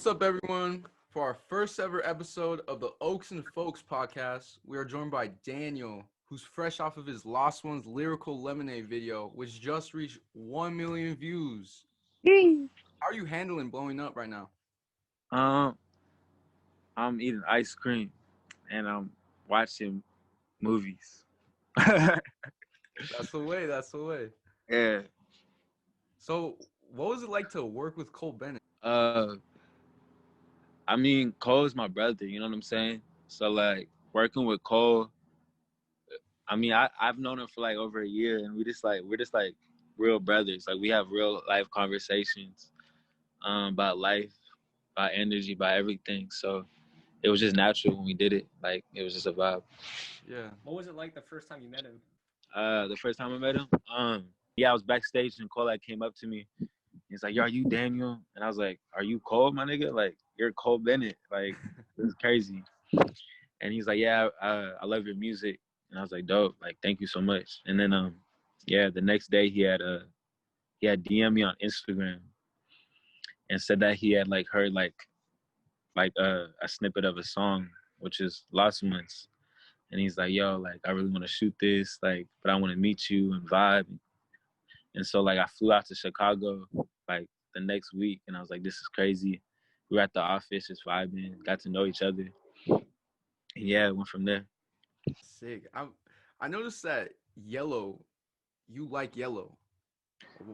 What's up, everyone? For our first ever episode of the Oaks and Folks podcast, we are joined by Daniyel, who's fresh off of his Lost Ones Lyrical Lemonade video, which just reached 1 million views. How are you handling blowing up right now? I'm eating ice cream and I'm watching movies. Yeah. That's the way. That's the way. So, what was it like to work with Cole Bennett? I mean, Cole is my brother, you know what I'm saying? So like working with Cole, I mean, I've known him for like over a year, and we're just like real brothers. Like we have real life conversations about life, about energy, about everything. So it was just natural when we did it. Like it was just a vibe. Yeah. What was it like the first time you met him? The first time I met him, yeah, I was backstage and Cole like came up to me. He's like, "Yo, are you Daniyel?" And I was like, "Are you Cole, my nigga? Like, you're Cole Bennett. Like, this is crazy." And he's like, "Yeah, I love your music." And I was like, "Dope. Like, thank you so much." And then, yeah, the next day he had DM me on Instagram and said that he had like heard like a snippet of a song, which is Lost Ones. And he's like, "Yo, like, I really want to shoot this, like, but I want to meet you and vibe." And so, like, I flew out to Chicago, like, the next week, and I was like, this is crazy. We were at the office just vibing, got to know each other. And yeah, it went from there. Sick. I noticed that yellow, you like yellow.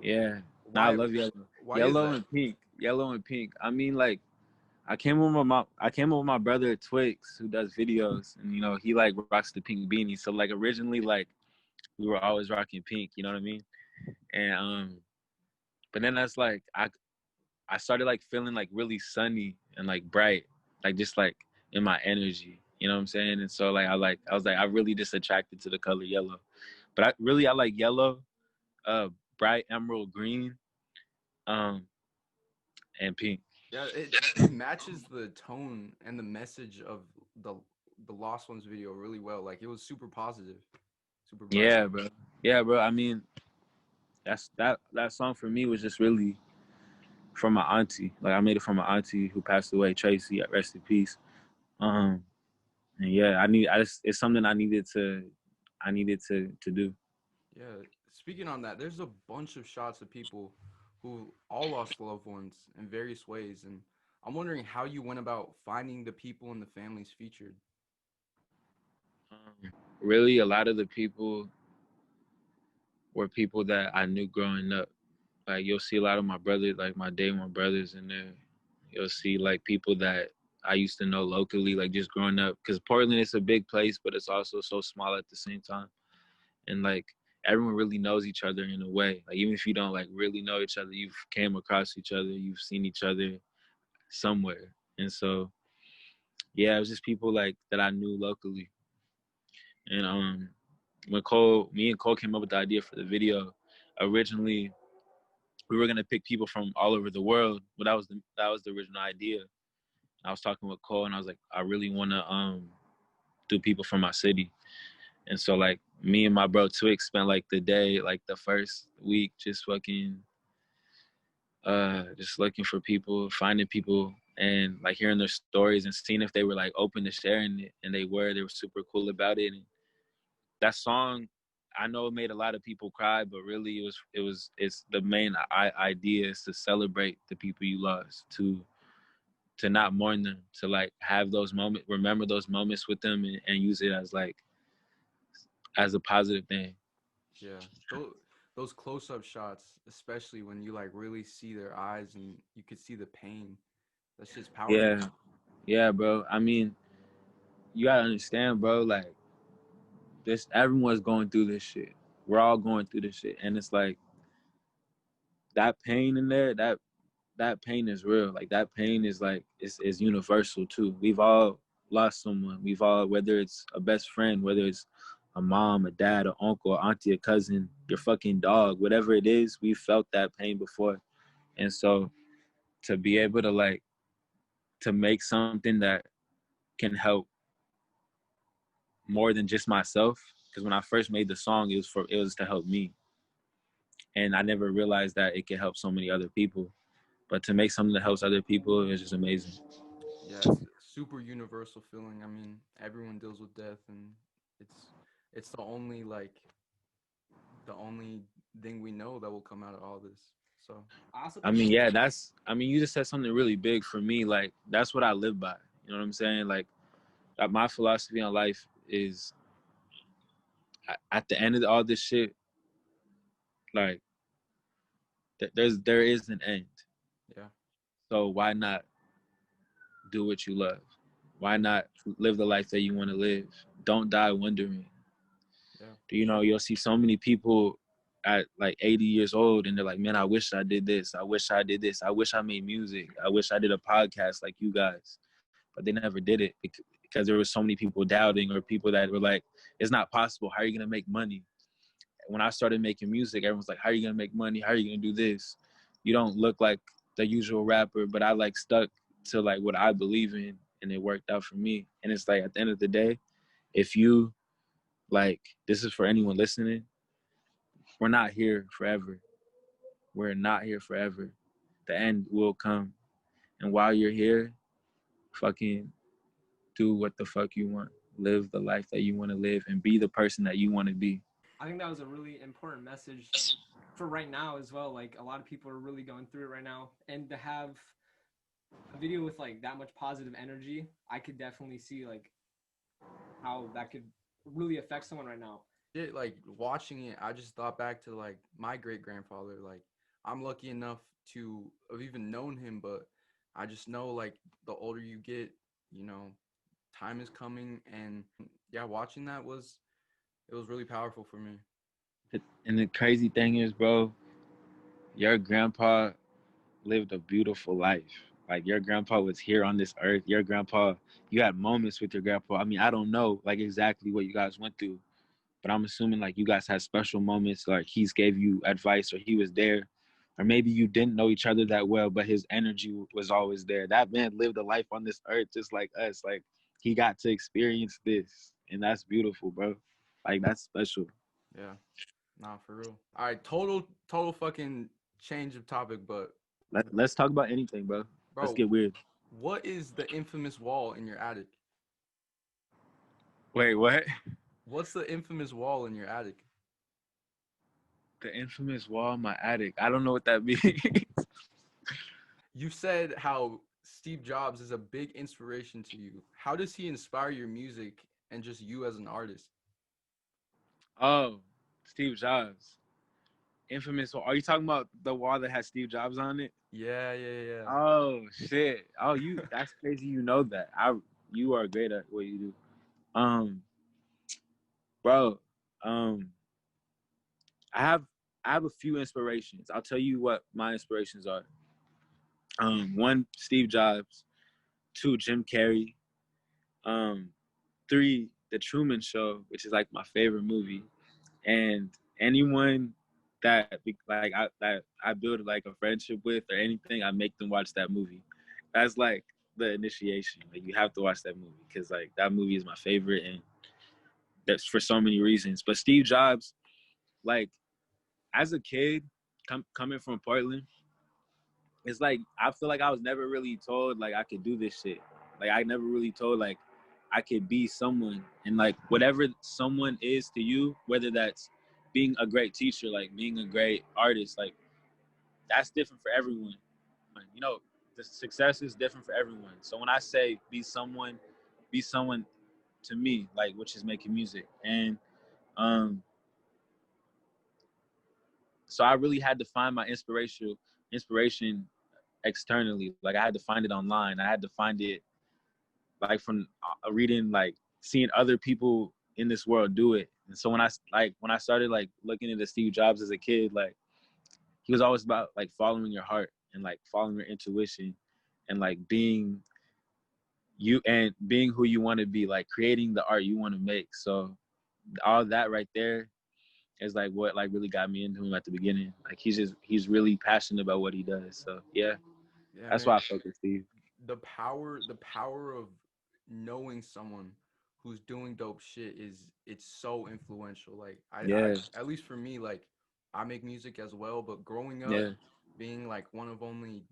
Yeah. Why, I love yellow. Why Yellow is and pink. Yellow and pink. I mean, like, I came with my brother Twixx, who does videos, and, you know, he, like, rocks the pink beanie. So, like, originally, like, we were always rocking pink, you know what I mean? And, but then that's, like, I started like feeling like really sunny and like bright, like just like in my energy, you know what I'm saying? And so like I was like I really just attracted to the color yellow, but I like yellow, bright emerald green, and pink. Yeah, it matches the tone and the message of the Lost Ones video really well. Like it was super positive, super bright. Yeah, bro. Yeah, bro. I mean, that song for me was just really from my auntie. Like I made it from my auntie who passed away, Tracy. Rest in peace. And yeah, it's something I needed to do. Yeah. Speaking on that, there's a bunch of shots of people who all lost loved ones in various ways, and I'm wondering how you went about finding the people and the families featured. Really, a lot of the people were people that I knew growing up. Like you'll see a lot of my brothers, like my day one brothers in there. You'll see like people that I used to know locally, like just growing up. Because Portland is a big place, but it's also so small at the same time. And like everyone really knows each other in a way. Like even if you don't like really know each other, you've came across each other, you've seen each other somewhere. And so yeah, it was just people like that I knew locally. And when me and Cole came up with the idea for the video, originally we were gonna pick people from all over the world, but that was the original idea. I was talking with Cole, and I was like, I really wanna do people from my city, and so like me and my bro Twixx spent like the day, like the first week, just fucking, just looking for people, finding people, and like hearing their stories and seeing if they were like open to sharing it, and they were super cool about it. And that song, I know it made a lot of people cry, but really it's the main idea is to celebrate the people you lost, to not mourn them, to like have those moments, remember those moments with them, and use it as like as a positive thing. Yeah, those close-up shots, especially when you like really see their eyes and you could see the pain. That's just powerful. Yeah, bro. I mean, you gotta understand, bro. Like everyone's going through this shit. We're all going through this shit, and it's like that pain in there. That pain is real. Like that pain is like is universal too. We've all lost someone. We've all, whether it's a best friend, whether it's a mom, a dad, an uncle, an auntie, a cousin, your fucking dog, whatever it is, we felt that pain before. And so to be able to like to make something that can help more than just myself, because when I first made the song, it was to help me, and I never realized that it could help so many other people. But to make something that helps other people is just amazing. Yeah, it's a super universal feeling. I mean, everyone deals with death, and it's it's the only thing we know that will come out of all this. So I also I think mean, it's yeah, you just said something really big for me. Like, that's what I live by. You know what I'm saying? Like, my philosophy on life is at the end of all this shit, like, there is an end. yeah, So why not do what you love? Why not live the life that you want to live? Don't die wondering. yeah, You'll see so many people at like 80 years old and they're like, man, I wish I did this. I wish I did this. I wish I made music. I wish I did a podcast like you guys. But they never did it because there were so many people doubting, or people that were like, it's not possible. How are you going to make money? When I started making music, everyone's like, how are you going to make money? How are you going to do this? You don't look like the usual rapper, but I like stuck to like what I believe in, and it worked out for me. And it's like, at the end of the day, if you like, this is for anyone listening, we're not here forever. We're not here forever. The end will come. And while you're here, fucking do what the fuck you want. Live the life that you want to live and be the person that you want to be. I think that was a really important message for right now as well. Like a lot of people are really going through it right now, and to have a video with like that much positive energy, I could definitely see like how that could really affect someone right now. it like watching it, I just thought back to like my great grandfather. Like I'm lucky enough to have even known him, but I just know like the older you get, you know, time is coming, and yeah, watching that was it was really powerful for me. And the crazy thing is, bro, your grandpa lived a beautiful life. Like, your grandpa was here on this earth. Your grandpa, you had moments with your grandpa. I mean, I don't know like exactly what you guys went through, but I'm assuming like you guys had special moments. Like, he's gave you advice, or he was there, or maybe you didn't know each other that well, but his energy was always there. That man lived a life on this earth just like us. Like, he got to experience this, and that's beautiful, bro. Like, that's special. Yeah, nah, for real. All right, total fucking change of topic, but Let's talk about anything, bro. Let's bro, get weird. what is the infamous wall in your attic? Wait, what? What's the infamous wall in your attic? The infamous wall in my attic. I don't know what that means. You said how Steve Jobs is a big inspiration to you. How does he inspire your music and just you as an artist? Oh, Steve Jobs. Infamous wall. Are you talking about the wall that has Steve Jobs on it? Yeah, yeah, yeah. Oh shit. Oh, that's crazy you know that. You are great at what you do. Um, bro, um, I have I have a few inspirations. I'll tell you what my inspirations are. One, Steve Jobs. Two, Jim Carrey. Um, three, The Truman Show, which is like my favorite movie. And anyone that I build like a friendship with or anything, I make them watch that movie. That's like the initiation. Like, you have to watch that movie because like that movie is my favorite, and that's for so many reasons. But Steve Jobs, like, as a kid, coming from Portland, it's like I feel like I was never really told like I could do this shit. Like, I never really told like I could be someone, and like whatever someone is to you, whether that's being a great teacher, like being a great artist, like that's different for everyone. You know, the success is different for everyone. So when I say be someone to me, like, which is making music. And um so I really had to find my inspiration externally. Like, I had to find it online. I had to find it like from reading, like seeing other people in this world do it. And so when I started like looking into Steve Jobs as a kid, like, he was always about like following your heart and like following your intuition and like being you and being who you want to be, like creating the art you want to make. So all that right there is like what like really got me into him at the beginning. Like, he's really passionate about what he does. So yeah, Yeah, that's man. why I focus Steve. The power of knowing someone who's doing dope shit is it's so influential. Like I Yeah, at least for me, like I make music as well, but growing up yeah, being like one of only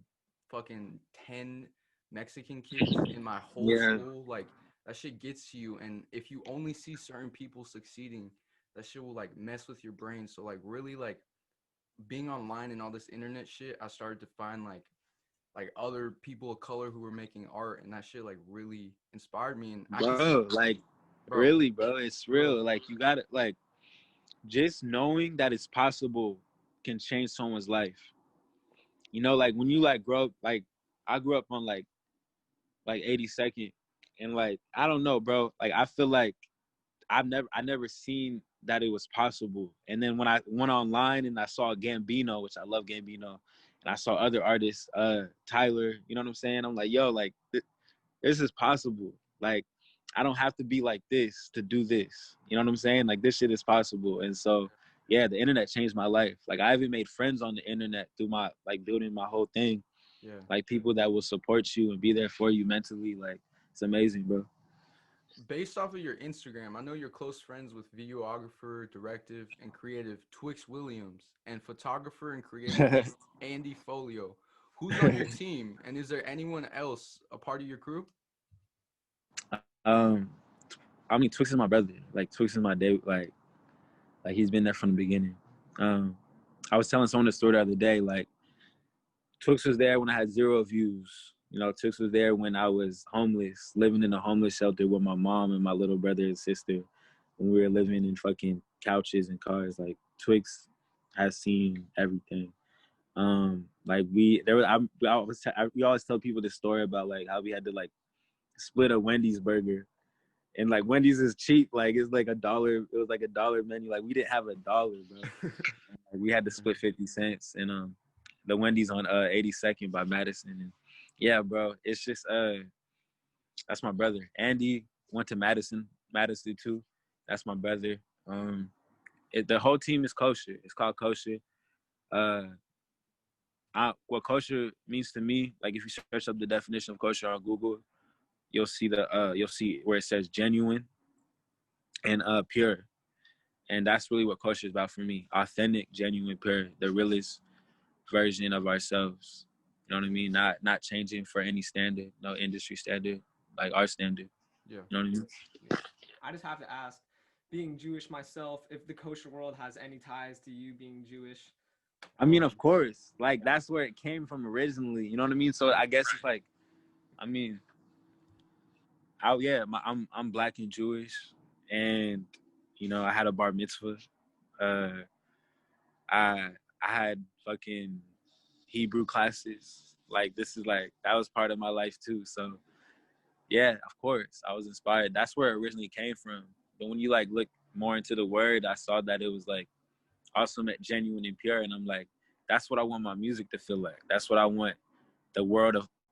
fucking 10 Mexican kids in my whole Yeah, school. Like that shit gets to you, and if you only see certain people succeeding, that shit will like mess with your brain. So like really like being online and all this internet shit, I started to find like other people of color who were making art, and that shit like really inspired me. And I can see, bro. Like, bro, really, bro. It's real. Like, you got to like just knowing that it's possible can change someone's life. You know, like when you like grow up, like I grew up on like 82nd, and like I don't know, bro. Like I feel like I never seen that it was possible. And then when I went online and I saw Gambino, which I love Gambino, and I saw other artists, Tyler, you know what I'm saying? I'm like, yo, like this is possible. Like I don't have to be like this to do this. You know what I'm saying? Like this shit is possible. And so yeah, the internet changed my life. Like I even made friends on the internet through my like building my whole thing. yeah. Like people that will support you and be there for you mentally. Like it's amazing, bro. Based off of your Instagram, I know you're close friends with videographer, directive, and creative Twixx Williams and photographer and creative Andy Folio. Who's on your team, and is there anyone else a part of your crew? um, I mean, Twixx is my brother. Like Twixx is my day. Like he's been there from the beginning. Um, I was telling someone the story the other day. Like Twixx was there when I had 0 views. You know, Twixx was there when I was homeless, living in a homeless shelter with my mom and my little brother and sister. When we were living in fucking couches and cars, like Twixx has seen everything. Like we always tell people this story about like how we had to like split a Wendy's burger, and like Wendy's is cheap, like it's like $1. It was like $1 menu. Like we didn't have $1, bro. Like, we had to split 50 cents, and the Wendy's on 82nd by Madison, and yeah, bro, it's just that's my brother. Andy went to Madison too. That's my brother. The whole team is kosher. It's called kosher. Uh, what kosher means to me, like if you search up the definition of kosher on Google, you'll see where it says genuine and pure, and that's really what kosher is about for me. Authentic, genuine, pure, the realest version of ourselves. You know what I mean? Not changing for any standard, no industry standard, like our standard. Yeah. You know what I mean? Yeah. I just have to ask, being Jewish myself, if the kosher world has any ties to you being Jewish. I mean, of course, like that's where it came from originally. You know what I mean? So I guess it's like, I mean, I'm Black and Jewish, and you know I had a bar mitzvah. Uh, I had fucking Hebrew classes. Like this is like that was part of my life too. So yeah, of course, I was inspired. That's where it originally came from. But when you like look more into the word, I saw that it was like also meant genuine and pure, and I'm like, that's what I want my music to feel like. That's what I want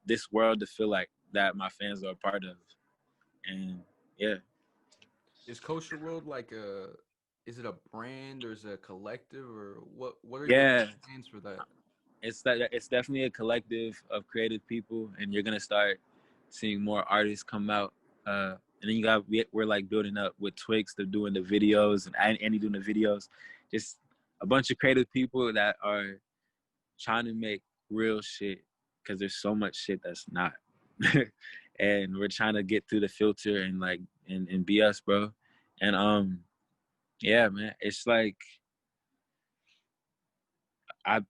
this world to feel like that my fans are a part of. And yeah. Is Kosher World like is it a brand or is it a collective or what are your Yeah, plans for that? it's definitely a collective of creative people, and you're gonna start seeing more artists come out. And then we're like building up with Twixx, they're doing the videos, and Andy doing the videos. Just a bunch of creative people that are trying to make real shit, because there's so much shit that's not. And we're trying to get through the filter and like and be us, bro. And yeah, man, it's like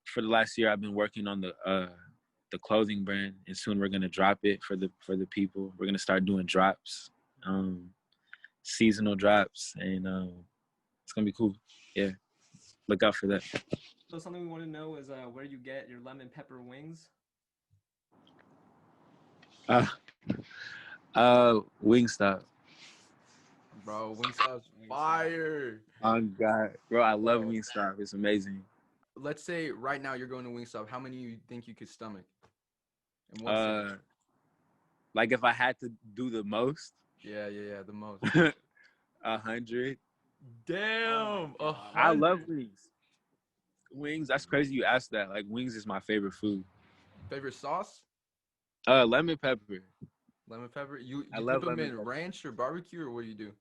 for the last year I've been working on the clothing brand, and soon we're gonna drop it for the people. We're gonna start doing drops, seasonal drops, and it's gonna be cool. Yeah, look out for that. So something we want to know is where you get your lemon pepper wings. Uh, Wingstop. Bro, Wingstop's fire. Oh God, bro, I love Bro, Wingstop. It's amazing. let's say right now you're going to Wingstop. How many you think you could stomach? In one sitting? Uh, like if I had to do the most, Yeah, the most. 100. Damn, Oh my I God. love wings. Wings. That's crazy you asked that. Like wings is my favorite food. Favorite sauce? Lemon pepper. Lemon pepper. You I dip love them lemon in pepper. ranch or barbecue or what do you do?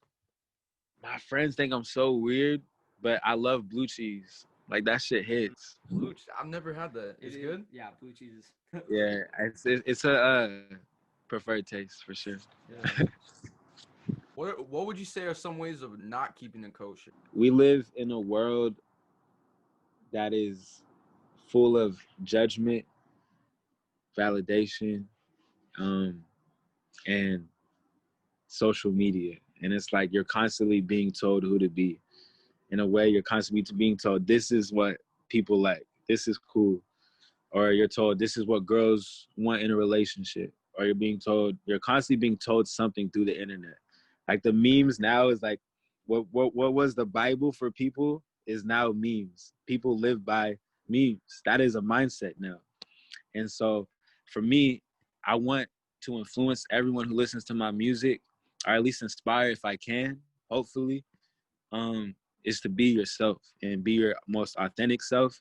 My friends think I'm so weird, but I love blue cheese. Like that shit hits. I've never had that. It's good. Yeah, blue cheeses. Yeah, it's a preferred taste for sure. Yeah. What would you say are some ways of not keeping it kosher? We live in a world that is full of judgment, validation, and social media. And it's like you're constantly being told who to be. In a way, you're constantly being told this is what people like. This is cool. Or you're told this is what girls want in a relationship. Or you're constantly being told something through the internet. Like the memes now is like what was the Bible for people is now memes. People live by memes. That is a mindset now. And so for me, I want to influence everyone who listens to my music, or at least inspire if I can, hopefully, is to be yourself and be your most authentic self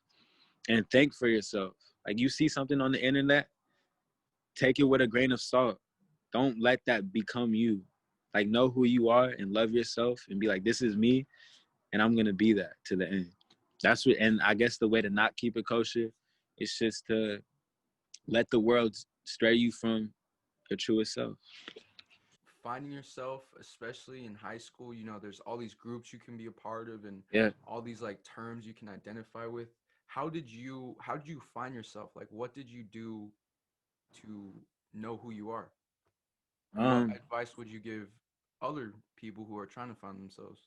and think for yourself. Like you see something on the internet, take it with a grain of salt. Don't let that become you. Like know who you are and love yourself and be like, this is me and I'm gonna be that to the end. That's what, and I guess the way to not keep it kosher is just to let the world stray you from your truest self. Finding yourself, especially in high school, there's all these groups you can be a part of and Yeah. all these like terms you can identify with. How did you find yourself? Like what did you do to know who you are? And what advice would you give other people who are trying to find themselves?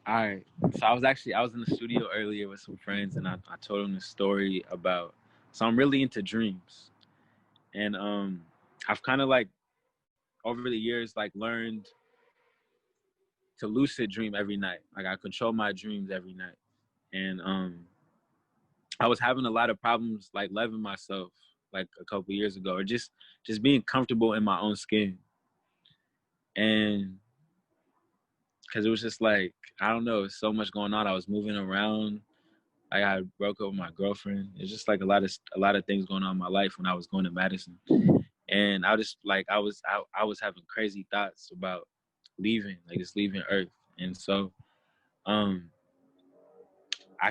All right. So I was in the studio earlier with some friends and I told them the story about, so I'm really into dreams. And I've kind of like over the years like learned to lucid dream every night. Like I control my dreams every night. And I was having a lot of problems like loving myself like a couple years ago, or just being comfortable in my own skin. And because it was just like, I don't know, so much going on. I was moving around. I broke up with my girlfriend. It's just like a lot of things going on in my life when I was going to Madison. And I just like I was having crazy thoughts about leaving, like just leaving Earth. And so I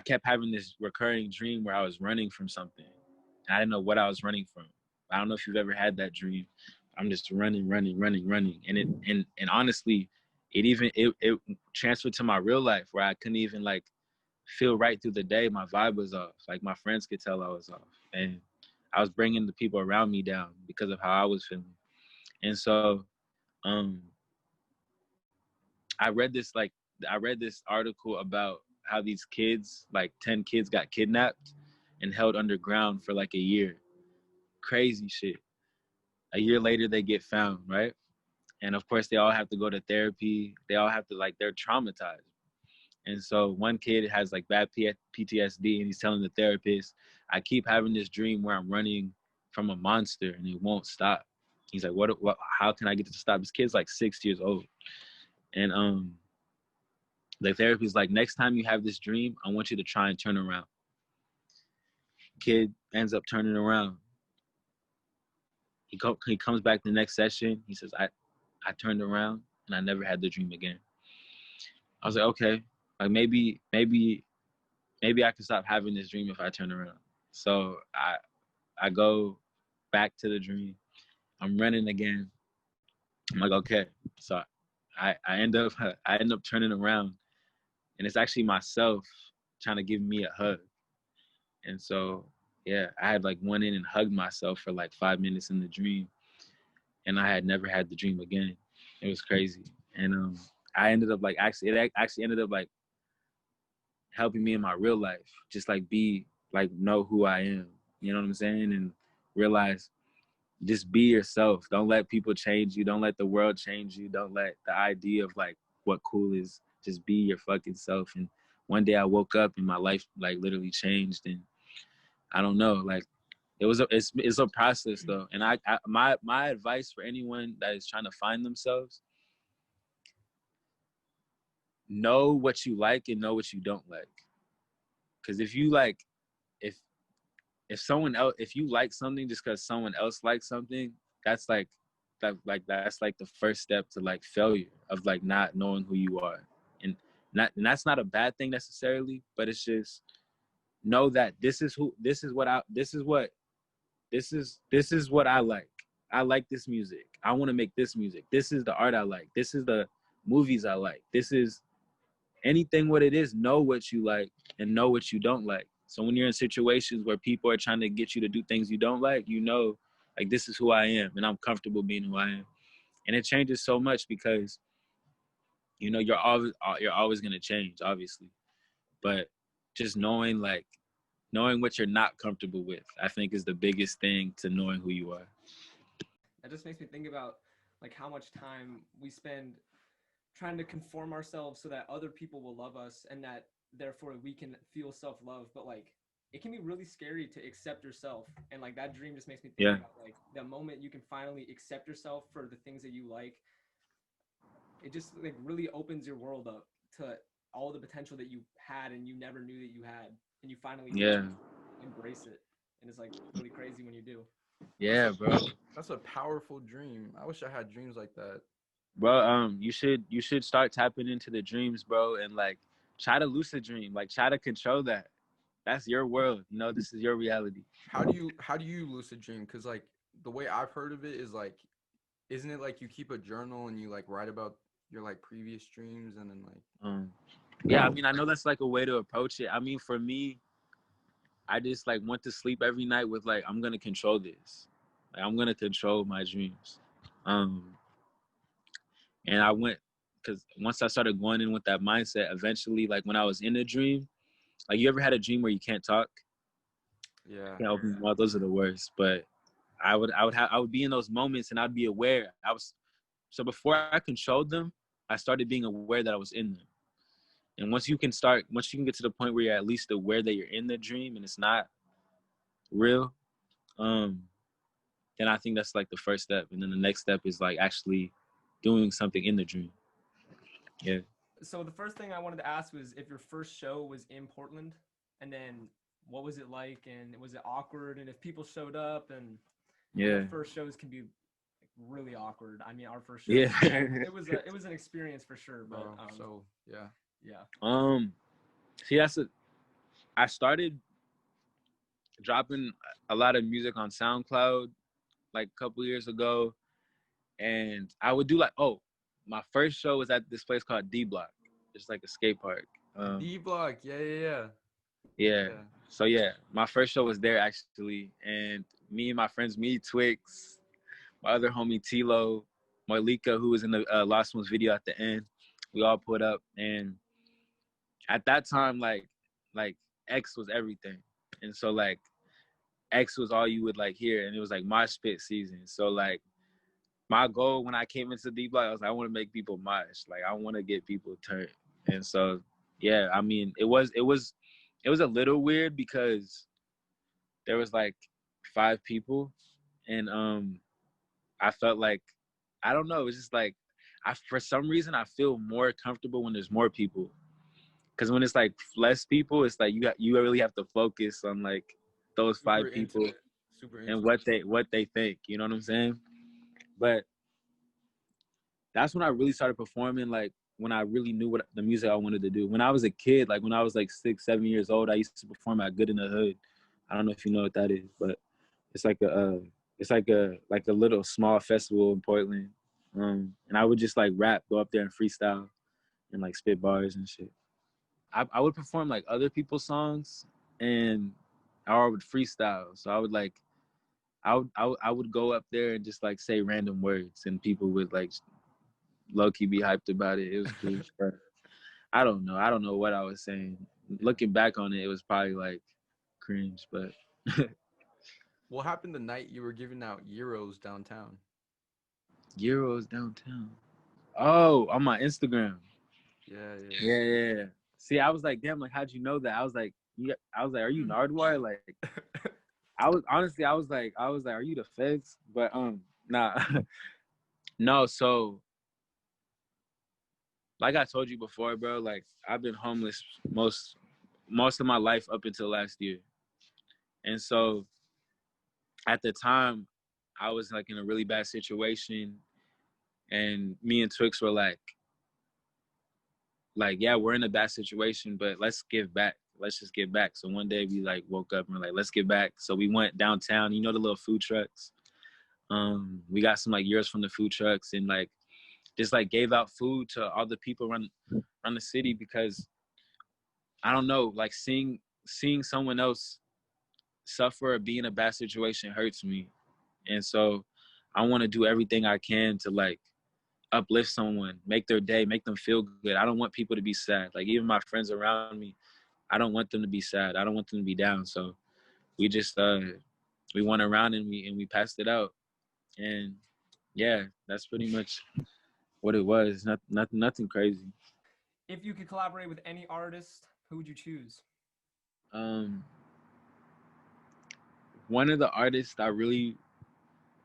kept having this recurring dream where I was running from something. I didn't know what I was running from. I don't know if you've ever had that dream. I'm just running. And honestly, it transferred to my real life where I couldn't even like feel right through the day. My vibe was off. Like my friends could tell I was off. And I was bringing the people around me down because of how I was feeling. And so I read this article about how these kids, like 10 kids got kidnapped and held underground for like a year. Crazy shit. A year later, they get found, right? And of course, they all have to go to therapy. They all have to, like, they're traumatized. And so one kid has like bad PTSD and he's telling the therapist, I keep having this dream where I'm running from a monster and it won't stop. He's like, what how can I get it to stop? This kid's like 6 years old. And the therapist's like, next time you have this dream, I want you to try and turn around. Kid ends up turning around. He comes back the next session. He says, I turned around and I never had the dream again. I was like, okay, like maybe I can stop having this dream if I turn around. So I go back to the dream. I'm running again. I'm like, okay. So I end up turning around, and it's actually myself trying to give me a hug. And so yeah, I had like went in and hugged myself for like 5 minutes in the dream, and I had never had the dream again. It was crazy. And I ended up like it actually ended up like helping me in my real life, just like know who I am. You know what I'm saying? And realize, just be yourself. Don't let people change you. Don't let the world change you. Don't let the idea of like what cool is. Just be your fucking self. And one day I woke up and my life like literally changed. And I don't know, like it's a process though. And my advice for anyone that is trying to find themselves, know what you like and know what you don't like. Because if you like, if someone else, if you like something just because someone else likes something, that's like that's like the first step to like failure of like not knowing who you are. And that's not a bad thing necessarily, but it's just know that this is what I like. I like this music. I want to make this music. This is the art I like. This is the movies I like. This is anything what it is. Know what you like and know what you don't like. So when you're in situations where people are trying to get you to do things you don't like, you know, like, this is who I am and I'm comfortable being who I am. And it changes so much because, you know, you're always going to change, obviously. But just knowing what you're not comfortable with, I think, is the biggest thing to knowing who you are. That just makes me think about like how much time we spend trying to conform ourselves so that other people will love us and that therefore we can feel self-love. But like, it can be really scary to accept yourself. And like, that dream just makes me think about like the moment you can finally accept yourself for the things that you like. It just like really opens your world up to all the potential that you had and you never knew that you had, and you finally embrace it. And it's like really crazy when you do. Yeah, bro. That's a powerful dream. I wish I had dreams like that. Bro, you should start tapping into the dreams, bro, and like try to lucid dream, like try to control that. That's your world, you know. This is your reality. How do you lucid dream? Because like the way I've heard of it is like, isn't it like you keep a journal and you like write about your like previous dreams and then like yeah, I mean, I know that's like a way to approach it. I mean, for me, I just like went to sleep every night with like, I'm gonna control this. Like, I'm gonna control my dreams. And I went, because once I started going in with that mindset, eventually, like when I was in a dream, like, you ever had a dream where you can't talk? yeah, Can't open your mouth. Those are the worst. But I would be in those moments and I'd be aware. So before I controlled them, I started being aware that I was in them. And once you can get to the point where you're at least aware that you're in the dream and it's not real, then I think that's like the first step. And then the next step is like actually doing something in the dream. Yeah. So the first thing I wanted to ask was if your first show was in Portland, and then what was it like, and was it awkward, and if people showed up, and Yeah. first shows can be really awkward. I mean, our first show, Yeah. it was an experience for sure. But so yeah. See, I started dropping a lot of music on SoundCloud like a couple years ago, and I would do like, my first show was at this place called D Block. It's like a skate park. D Block, yeah. So yeah, my first show was there actually, and me and my friends, Twixx, my other homie Tilo, Moilika, who was in the Lost Ones video at the end, we all put up. And at that time, like X was everything, and so like X was all you would like hear, and it was like mosh pit season. So like my goal when I came into D Block, I was like, I want to make people mosh, like I want to get people turned. And so yeah, I mean, it was a little weird because there was like 5 people, and I felt like, I don't know, it's just like, for some reason I feel more comfortable when there's more people, because when it's like less people, it's like you really have to focus on like those Super 5 people intimate. Super and intimate. what they think, you know what I'm saying? But that's when I really started performing, like when I really knew what the music I wanted to do. When I was a kid, like when I was like 6, 7 years old, I used to perform at Good in the Hood. I don't know if you know what that is, but it's like a little small festival in Portland. And I would just like rap, go up there and freestyle and like spit bars and shit. I would perform like other people's songs, and I would freestyle. So I would like, I would go up there and just like say random words, and people would like low-key be hyped about it. It was cool. But I don't know what I was saying. Looking back on it, it was probably like cringe, but What happened the night you were giving out euros downtown? Euros downtown. Oh, on my Instagram. Yeah. See, I was like, damn, like, how'd you know that? I was like, are you Nardwar? Like, I was like, are you the feds? But nah, no. So, like I told you before, bro, like I've been homeless most of my life up until last year, and so at the time, I was like in a really bad situation, and me and Twixx were like, yeah, we're in a bad situation, but let's give back. let's just get back. So one day we like woke up and we're like, let's get back. So we went downtown, you know, the little food trucks. We got some like euros from the food trucks and like just like gave out food to all the people around the city, because I don't know, like seeing someone else suffer or be in a bad situation hurts me. And so I want to do everything I can to like uplift someone, make their day, make them feel good. I don't want people to be sad. Like even my friends around me, I don't want them to be sad. I don't want them to be down. So we just we went around and we passed it out. And yeah, that's pretty much what it was. Nothing crazy. If you could collaborate with any artist, who would you choose? One of the artists I really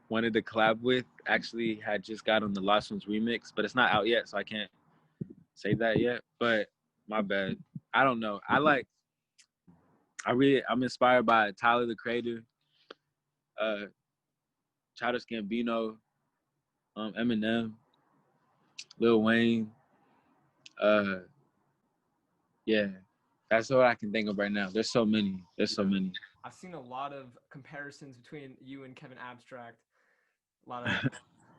wanted to collab with actually had just got on the Lost Ones remix, but it's not out yet, so I can't say that yet. But my bad. I don't know. I'm inspired by Tyler the Creator, Childish Gambino, Eminem, Lil Wayne. Yeah, that's what I can think of right now. There's so many. I've seen a lot of comparisons between you and Kevin Abstract. A lot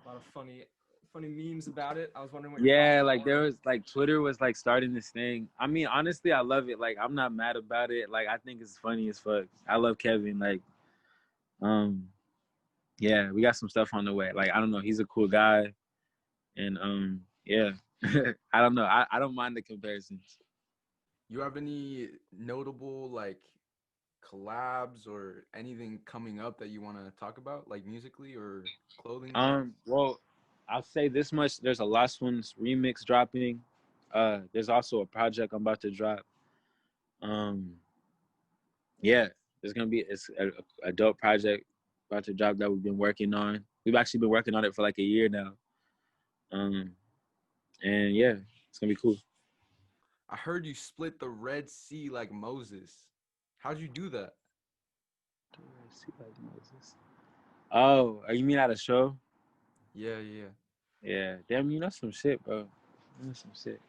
of funny memes about it. I was wondering what. Yeah, like there was like Twitter was like starting this thing. I mean, honestly, I love it. Like I'm not mad about it. Like I think it's funny as fuck. I love Kevin. Like, yeah, we got some stuff on the way. Like I don't know, he's a cool guy, and yeah, I don't know. I don't mind the comparisons. You have any notable like collabs or anything coming up that you want to talk about, like musically or clothing? Well, I'll say this much: there's a Lost Ones remix dropping. There's also a project I'm about to drop. Yeah, it's a dope project about to drop that we've been working on. We've actually been working on it for like a year now. And yeah, it's gonna be cool. I heard you split the Red Sea like Moses. How'd you do that? Oh, you mean at a show? Yeah. Yeah. Damn, you know some shit, bro. You know some shit.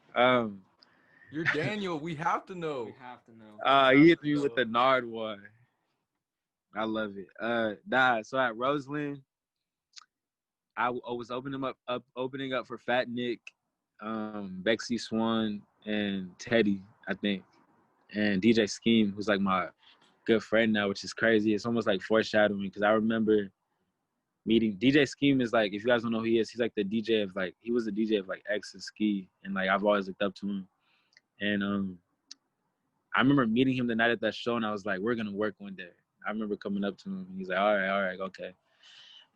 You're Daniyel. We have to know. We have to know. You hit me with the Nard one. I love it. So at Roseland, I was opening up for Fat Nick, Bexy Swan, and Teddy, I think, and DJ Scheme, who's like my good friend now, which is crazy. It's almost like foreshadowing, because I remember meeting DJ Scheme. Is like, if you guys don't know who he is, he's like the DJ of like, he was the DJ of like X and Ski, and like I've always looked up to him. And I remember meeting him the night at that show, and I was like, we're gonna work one day. I remember coming up to him, and he's like, all right, okay.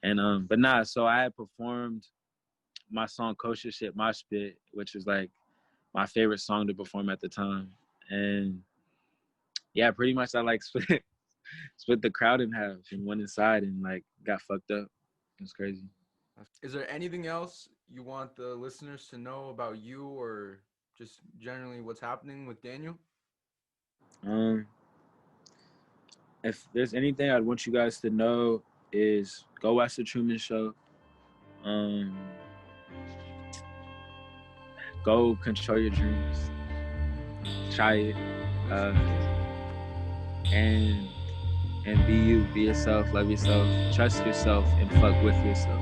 And but nah, so I had performed my song Kosher Shit Mosh Pit, which was like my favorite song to perform at the time. And yeah, pretty much I like split the crowd in half and went inside and like got fucked up. It was crazy. Is there anything else you want the listeners to know about you, or just generally what's happening with Daniyel? If there's anything I'd want you guys to know is go watch the Truman Show. Go control your dreams. Try it. And be you. Be yourself. Love yourself. Trust yourself and fuck with yourself.